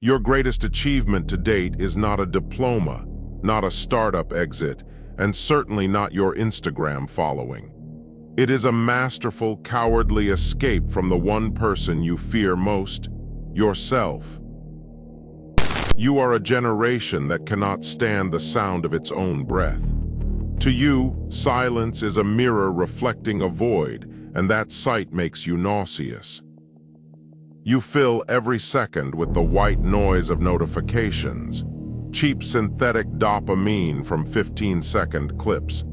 Your greatest achievement to date is not a diploma, not a startup exit, and certainly not your Instagram following. It is a masterful, cowardly escape from the one person you fear most, yourself. You are a generation that cannot stand the sound of its own breath. To you, silence is a mirror reflecting a void, and that sight makes you nauseous. You fill every second with the white noise of notifications, cheap synthetic dopamine from 15-second clips,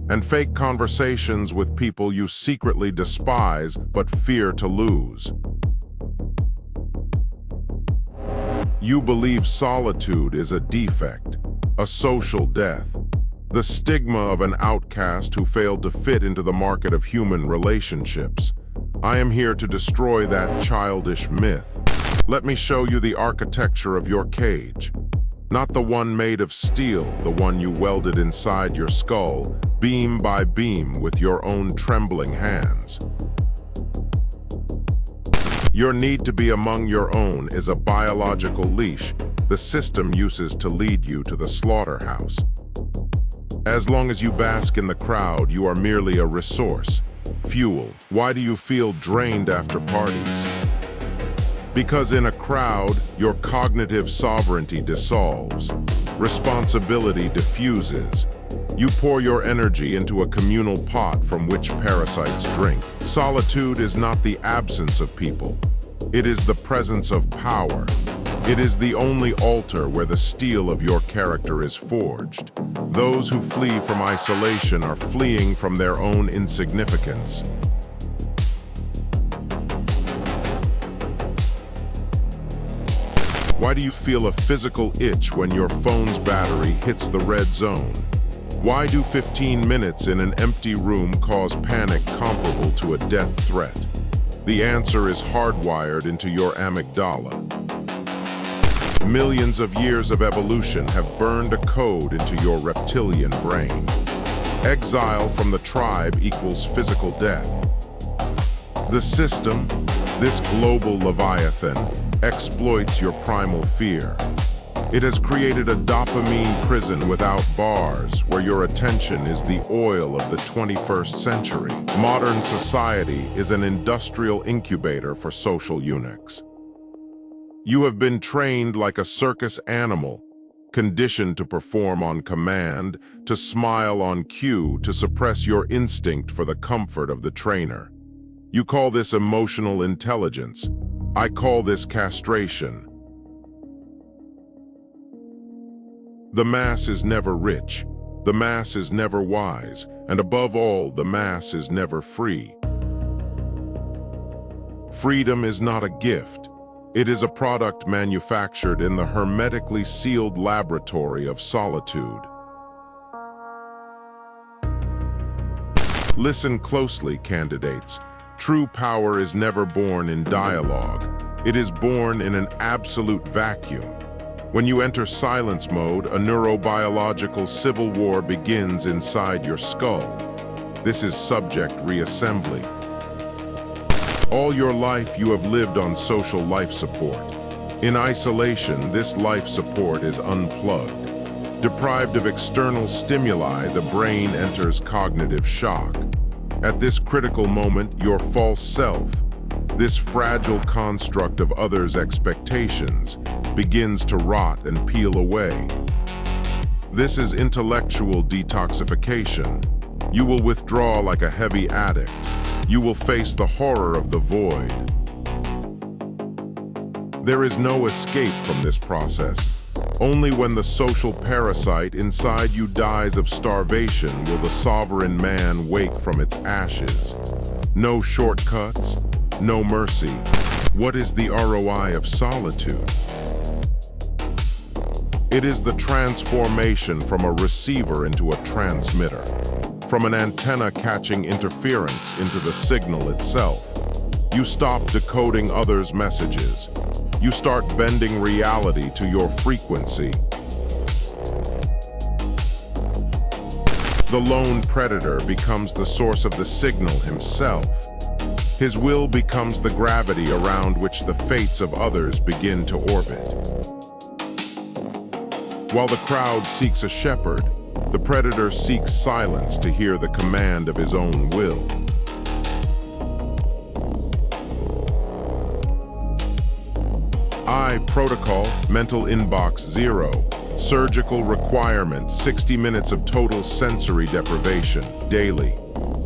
and fake conversations with people you secretly despise but fear to lose. You believe solitude is a defect, a social death, the stigma of an outcast who failed to fit into the market of human relationships. I am here to destroy that childish myth. Let me show you the architecture of your cage. Not the one made of steel, the one you welded inside your skull, beam by beam with your own trembling hands. Your need to be among your own is a biological leash the system uses to lead you to the slaughterhouse. As long as you bask in the crowd, you are merely a resource, fuel. Why do you feel drained after parties? Because in a crowd, your cognitive sovereignty dissolves, responsibility diffuses. You pour your energy into a communal pot from which parasites drink. Solitude is not the absence of people. It is the presence of power. It is the only altar where the steel of your character is forged. Those who flee from isolation are fleeing from their own insignificance. Why do you feel a physical itch when your phone's battery hits the red zone? Why do 15 minutes in an empty room cause panic comparable to a death threat? The answer is hardwired into your amygdala. Millions of years of evolution have burned a code into your reptilian brain. Exile from the tribe equals physical death. The system, this global leviathan, exploits your primal fear. It has created a dopamine prison without bars, where your attention is the oil of the 21st century. Modern society is an industrial incubator for social eunuchs. You have been trained like a circus animal, conditioned to perform on command, to smile on cue, to suppress your instinct for the comfort of the trainer. You call this emotional intelligence. I call this castration. The mass is never rich, the mass is never wise, and above all, the mass is never free. Freedom is not a gift. It is a product manufactured in the hermetically sealed laboratory of solitude. Listen closely, candidates. True power is never born in dialogue. It is born in an absolute vacuum. When you enter silence mode, a neurobiological civil war begins inside your skull. This is subject reassembly. All your life you have lived on social life support. In isolation, this life support is unplugged. Deprived of external stimuli, the brain enters cognitive shock. At this critical moment, your false self, this fragile construct of others' expectations, begins to rot and peel away. This is intellectual detoxification. You will withdraw like a heavy addict. You will face the horror of the void. There is no escape from this process. Only when the social parasite inside you dies of starvation will the sovereign man wake from its ashes. No shortcuts, no mercy. What is the ROI of solitude? It is the transformation from a receiver into a transmitter, from an antenna catching interference into the signal itself. You stop decoding others' messages. You start bending reality to your frequency. The lone predator becomes the source of the signal himself. His will becomes the gravity around which the fates of others begin to orbit. While the crowd seeks a shepherd, the predator seeks silence to hear the command of his own will. Protocol, mental inbox 0. Surgical requirement, 60 minutes of total sensory deprivation, daily.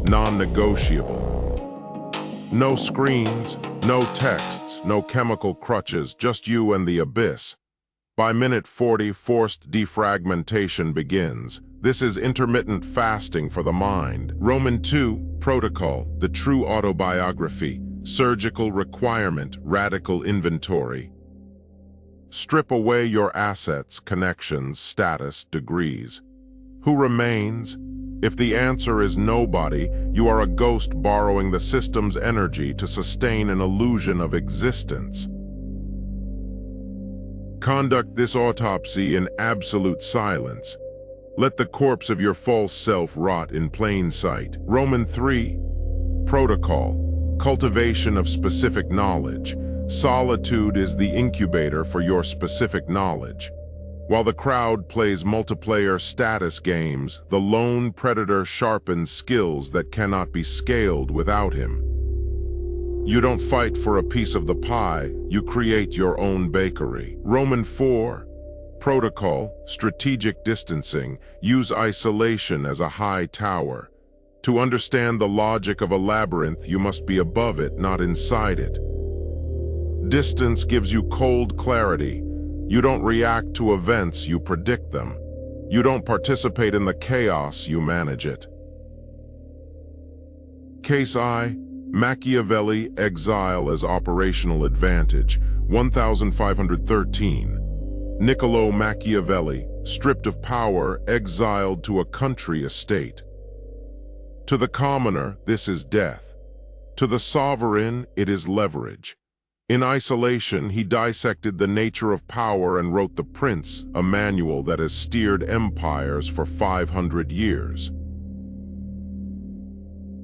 Non-negotiable. No screens, no texts, no chemical crutches, just you and the abyss. By minute 40, forced defragmentation begins. This is intermittent fasting for the mind. Roman 2, protocol, the true autobiography, surgical requirement, radical inventory. Strip away your assets, connections, status, degrees. Who remains? If the answer is nobody, you are a ghost borrowing the system's energy to sustain an illusion of existence. Conduct this autopsy in absolute silence. Let the corpse of your false self rot in plain sight. Roman 3, protocol, cultivation of specific knowledge. Solitude is the incubator for your specific knowledge. While the crowd plays multiplayer status games, the lone predator sharpens skills that cannot be scaled without him. You don't fight for a piece of the pie, you create your own bakery. Roman 4, protocol, strategic distancing. Use isolation as a high tower. To understand the logic of a labyrinth, you must be above it, not inside it. Distance gives you cold clarity. You don't react to events, you predict them. You don't participate in the chaos, you manage it. Case I, Machiavelli, exile as operational advantage, 1513. Niccolo Machiavelli, stripped of power, exiled to a country estate. To the commoner, this is death. To the sovereign, it is leverage. In isolation, he dissected the nature of power and wrote The Prince, a manual that has steered empires for 500 years.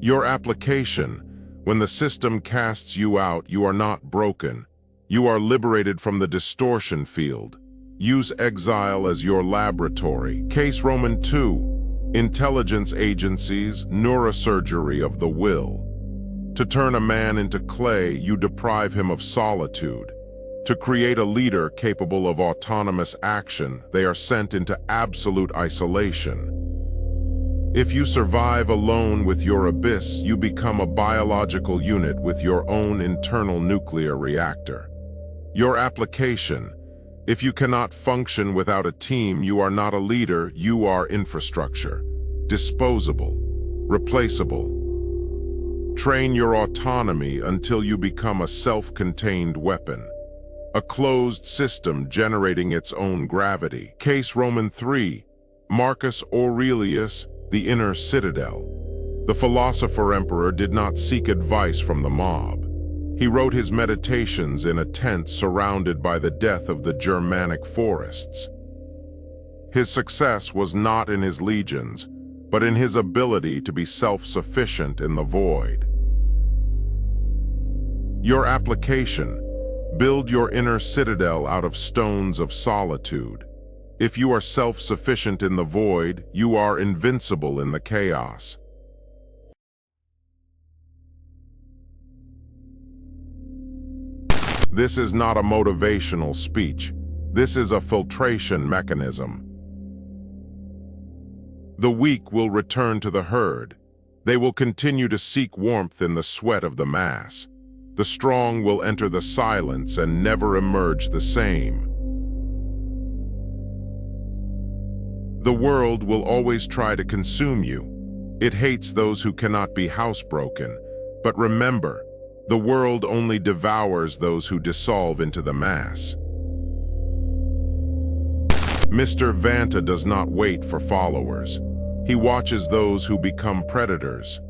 Your application: when the system casts you out, you are not broken. You are liberated from the distortion field. Use exile as your laboratory. Case Roman 2, intelligence agencies, neurosurgery of the will. To turn a man into clay, you deprive him of solitude. To create a leader capable of autonomous action, they are sent into absolute isolation. If you survive alone with your abyss, you become a biological unit with your own internal nuclear reactor. Your application: if you cannot function without a team, you are not a leader, you are infrastructure. Disposable, replaceable. Train your autonomy until you become a self-contained weapon. A closed system generating its own gravity. Case Roman 3, Marcus Aurelius, the inner citadel. The philosopher emperor did not seek advice from the mob. He wrote his meditations in a tent surrounded by the death of the Germanic forests. His success was not in his legions, but in his ability to be self-sufficient in the void. Your application: build your inner citadel out of stones of solitude. If you are self-sufficient in the void, you are invincible in the chaos. This is not a motivational speech. This is a filtration mechanism. The weak will return to the herd. They will continue to seek warmth in the sweat of the mass. The strong will enter the silence and never emerge the same. The world will always try to consume you. It hates those who cannot be housebroken. But remember, the world only devours those who dissolve into the mass. Mr. Vanta does not wait for followers. He watches those who become predators.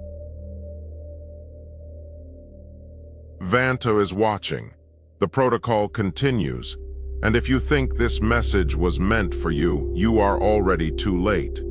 Vanta is watching. The protocol continues. And if you think this message was meant for you, you are already too late.